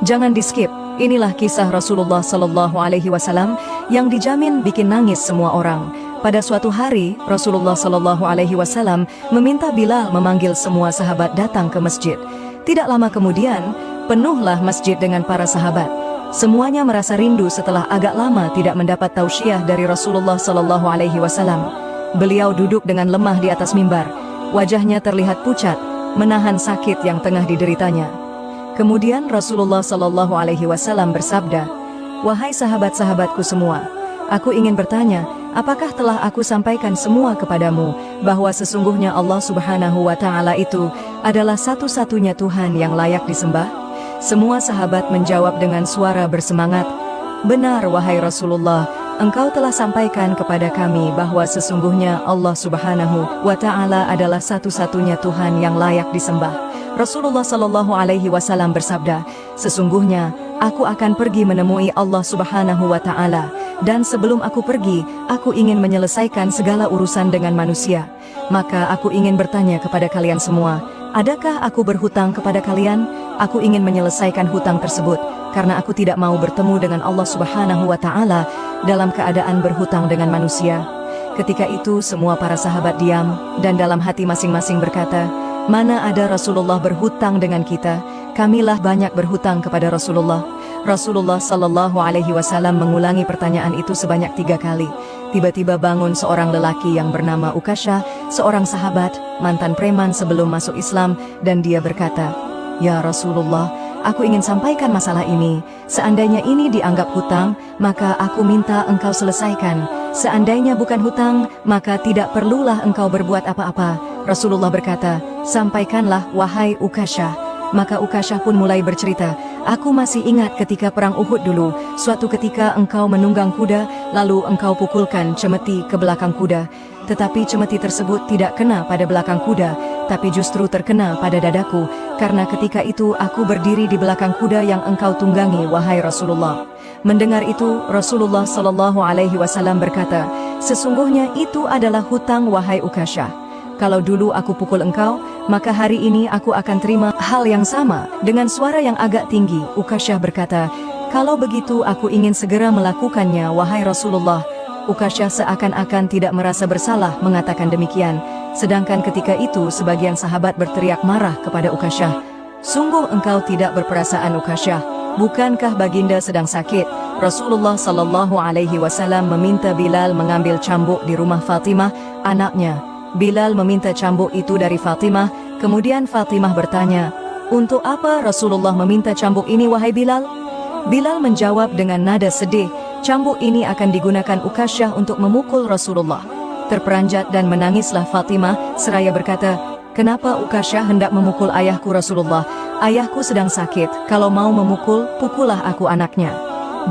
Jangan di-skip. Inilah kisah Rasulullah Sallallahu Alaihi Wasallam yang dijamin bikin nangis semua orang. Pada suatu hari, Rasulullah Sallallahu Alaihi Wasallam meminta Bilal memanggil semua sahabat datang ke masjid. Tidak lama kemudian, penuhlah masjid dengan para sahabat. Semuanya merasa rindu setelah agak lama tidak mendapat tausiah dari Rasulullah Sallallahu Alaihi Wasallam. Beliau duduk dengan lemah di atas mimbar. Wajahnya terlihat pucat, menahan sakit yang tengah dideritanya. Kemudian Rasulullah Sallallahu Alaihi Wasallam bersabda, "Wahai sahabat-sahabatku semua, aku ingin bertanya, apakah telah aku sampaikan semua kepadamu bahwa sesungguhnya Allah Subhanahu wa Ta'ala itu adalah satu-satunya Tuhan yang layak disembah?" Semua sahabat menjawab dengan suara bersemangat, "Benar wahai Rasulullah, Engkau telah sampaikan kepada kami bahwa sesungguhnya Allah Subhanahu wa Ta'ala adalah satu-satunya Tuhan yang layak disembah." Rasulullah Sallallahu Alaihi Wasallam bersabda, "Sesungguhnya aku akan pergi menemui Allah Subhanahu wa Ta'ala, dan sebelum aku pergi, aku ingin menyelesaikan segala urusan dengan manusia. Maka aku ingin bertanya kepada kalian semua, adakah aku berhutang kepada kalian? Aku ingin menyelesaikan hutang tersebut, karena aku tidak mau bertemu dengan Allah Subhanahu wa Ta'ala dalam keadaan berhutang dengan manusia." Ketika itu semua para sahabat diam, dan dalam hati masing-masing berkata, "Mana ada Rasulullah berhutang dengan kita? Kamilah banyak berhutang kepada Rasulullah." Rasulullah Sallallahu Alaihi Wasallam mengulangi pertanyaan itu sebanyak 3 kali. Tiba-tiba bangun seorang lelaki yang bernama Ukasyah, seorang sahabat, mantan preman sebelum masuk Islam, dan dia berkata, "Ya Rasulullah, aku ingin sampaikan masalah ini. Seandainya ini dianggap hutang, maka aku minta engkau selesaikan. Seandainya bukan hutang, maka tidak perlulah engkau berbuat apa-apa." Rasulullah berkata, "Sampaikanlah wahai Ukasyah." Maka Ukasyah pun mulai bercerita, "Aku masih ingat ketika perang Uhud dulu, suatu ketika engkau menunggang kuda, lalu engkau pukulkan cemeti ke belakang kuda. Tetapi cemeti tersebut tidak kena pada belakang kuda, tapi justru terkena pada dadaku, karena ketika itu aku berdiri di belakang kuda yang engkau tunggangi, wahai Rasulullah." Mendengar itu, Rasulullah Sallallahu Alaihi Wasallam berkata, "Sesungguhnya itu adalah hutang wahai Ukasyah. Kalau dulu aku pukul engkau, maka hari ini aku akan terima hal yang sama." Dengan suara yang agak tinggi, Ukasyah berkata, "Kalau begitu aku ingin segera melakukannya, wahai Rasulullah." Ukasyah seakan-akan tidak merasa bersalah mengatakan demikian. Sedangkan ketika itu sebagian sahabat berteriak marah kepada Ukasyah, "Sungguh engkau tidak berperasaan, Ukasyah. Bukankah baginda sedang sakit?" Rasulullah Sallallahu Alaihi Wasallam meminta Bilal mengambil cambuk di rumah Fatimah, anaknya. Bilal meminta cambuk itu dari Fatimah. Kemudian Fatimah bertanya, "Untuk apa Rasulullah meminta cambuk ini, wahai Bilal?" Bilal menjawab dengan nada sedih, "Cambuk ini akan digunakan Ukasyah untuk memukul Rasulullah." Terperanjat dan menangislah Fatimah seraya berkata, "Kenapa Ukasyah hendak memukul ayahku Rasulullah? Ayahku sedang sakit, kalau mau memukul, pukullah aku anaknya."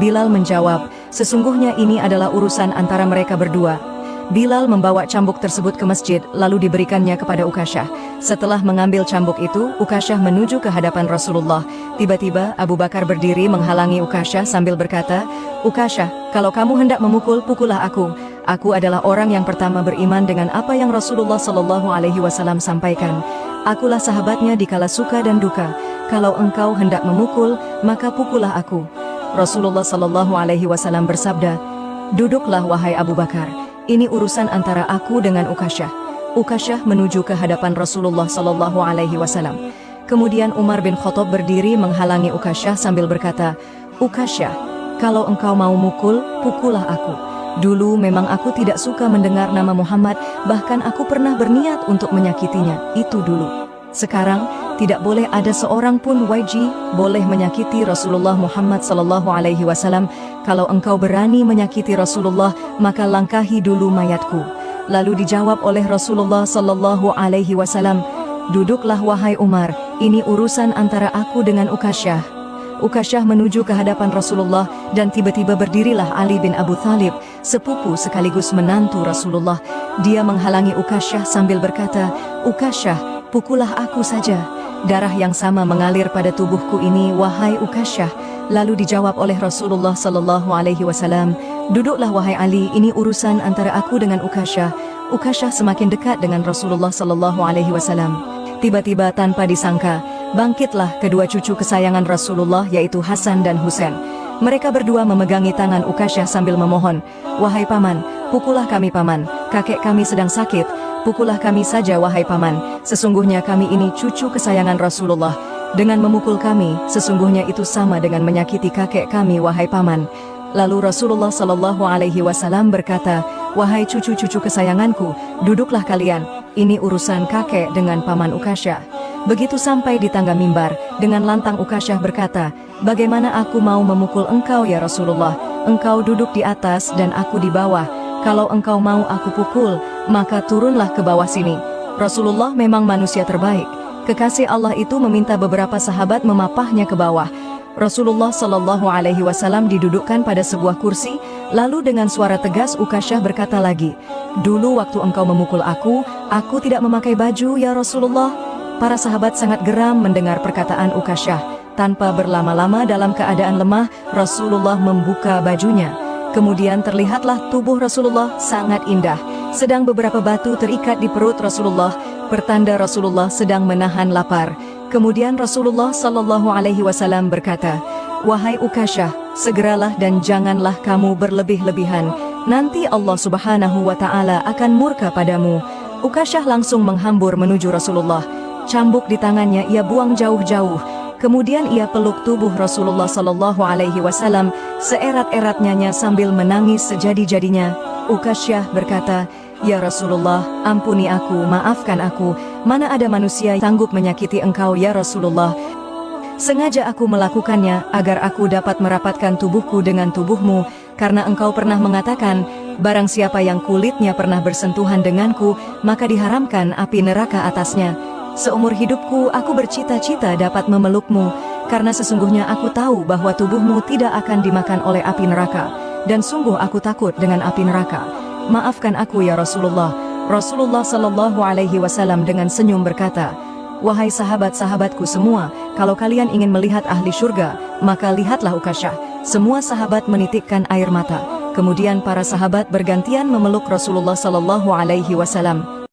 Bilal menjawab, "Sesungguhnya ini adalah urusan antara mereka berdua." Bilal membawa cambuk tersebut ke masjid, lalu diberikannya kepada Ukasyah. Setelah mengambil cambuk itu, Ukasyah menuju ke hadapan Rasulullah. Tiba-tiba Abu Bakar berdiri menghalangi Ukasyah sambil berkata, "Ukasyah, kalau kamu hendak memukul, pukullah aku. Aku adalah orang yang pertama beriman dengan apa yang Rasulullah Sallallahu Alaihi Wasallam sampaikan. Akulah sahabatnya di kala suka dan duka. Kalau engkau hendak memukul, maka pukullah aku." Rasulullah Sallallahu Alaihi Wasallam bersabda, "Duduklah wahai Abu Bakar. Ini urusan antara aku dengan Ukasyah." Ukasyah menuju ke hadapan Rasulullah Sallallahu Alaihi Wasallam. Kemudian Umar bin Khattab berdiri menghalangi Ukasyah sambil berkata, "Ukasyah, kalau engkau mau mukul, pukullah aku. Dulu memang aku tidak suka mendengar nama Muhammad, bahkan aku pernah berniat untuk menyakitinya, itu dulu. Sekarang, tidak boleh ada seorang pun boleh menyakiti Rasulullah Muhammad Sallallahu Alaihi Wasallam. Kalau engkau berani menyakiti Rasulullah, maka langkahi dulu mayatku." Lalu dijawab oleh Rasulullah Sallallahu Alaihi Wasallam, "Duduklah wahai Umar, ini urusan antara aku dengan Ukasyah." Ukasyah menuju ke hadapan Rasulullah, dan tiba-tiba berdirilah Ali bin Abu Thalib, sepupu sekaligus menantu Rasulullah. Dia menghalangi Ukasyah sambil berkata, "Ukasyah, pukullah aku saja. Darah yang sama mengalir pada tubuhku ini, wahai Ukasyah." Lalu dijawab oleh Rasulullah Sallallahu Alaihi Wasallam, "Duduklah wahai Ali, ini urusan antara aku dengan Ukasyah." Ukasyah semakin dekat dengan Rasulullah Sallallahu Alaihi Wasallam. Tiba-tiba tanpa disangka, bangkitlah kedua cucu kesayangan Rasulullah yaitu Hasan dan Husain. Mereka berdua memegangi tangan Ukasyah sambil memohon, "Wahai paman, pukullah kami paman, kakek kami sedang sakit, pukullah kami saja wahai paman, sesungguhnya kami ini cucu kesayangan Rasulullah. Dengan memukul kami, sesungguhnya itu sama dengan menyakiti kakek kami wahai paman." Lalu Rasulullah Shallallahu Alaihi Wasallam berkata, "Wahai cucu-cucu kesayanganku, duduklah kalian, ini urusan kakek dengan paman Ukasyah." Begitu sampai di tangga mimbar, dengan lantang Ukasyah berkata, "Bagaimana aku mau memukul engkau ya Rasulullah? Engkau duduk di atas dan aku di bawah. Kalau engkau mau aku pukul, maka turunlah ke bawah sini." Rasulullah memang manusia terbaik. Kekasih Allah itu meminta beberapa sahabat memapahnya ke bawah. Rasulullah Shallallahu Alaihi Wasallam didudukkan pada sebuah kursi, lalu dengan suara tegas Ukasyah berkata lagi, "Dulu waktu engkau memukul aku tidak memakai baju ya Rasulullah." Para sahabat sangat geram mendengar perkataan Ukasyah. Tanpa berlama-lama dalam keadaan lemah, Rasulullah membuka bajunya. Kemudian terlihatlah tubuh Rasulullah sangat indah, sedang beberapa batu terikat di perut Rasulullah, pertanda Rasulullah sedang menahan lapar. Kemudian Rasulullah Shallallahu Alaihi Wasallam berkata, "Wahai Ukasyah, segeralah dan janganlah kamu berlebih-lebihan. Nanti Allah Subhanahu wa Ta'ala akan murka padamu." Ukasyah langsung menghambur menuju Rasulullah. Cambuk di tangannya ia buang jauh-jauh. Kemudian ia peluk tubuh Rasulullah Shallallahu Alaihi Wasallam seerat-eratnya sambil menangis sejadi-jadinya. Ukasyah berkata, "Ya Rasulullah, ampuni aku, maafkan aku. Mana ada manusia yang sanggup menyakiti engkau ya Rasulullah. Sengaja aku melakukannya agar aku dapat merapatkan tubuhku dengan tubuhmu, karena engkau pernah mengatakan, barang siapa yang kulitnya pernah bersentuhan denganku, maka diharamkan api neraka atasnya. Seumur hidupku aku bercita-cita dapat memelukmu, karena sesungguhnya aku tahu bahwa tubuhmu tidak akan dimakan oleh api neraka, dan sungguh aku takut dengan api neraka. Maafkan aku ya Rasulullah." Rasulullah Shallallahu Alaihi Wasallam dengan senyum berkata, "Wahai sahabat-sahabatku semua, kalau kalian ingin melihat ahli surga, maka lihatlah Ukasyah." Semua sahabat menitikkan air mata. Kemudian para sahabat bergantian memeluk Rasulullah Shallallahu Alaihi Wasallam.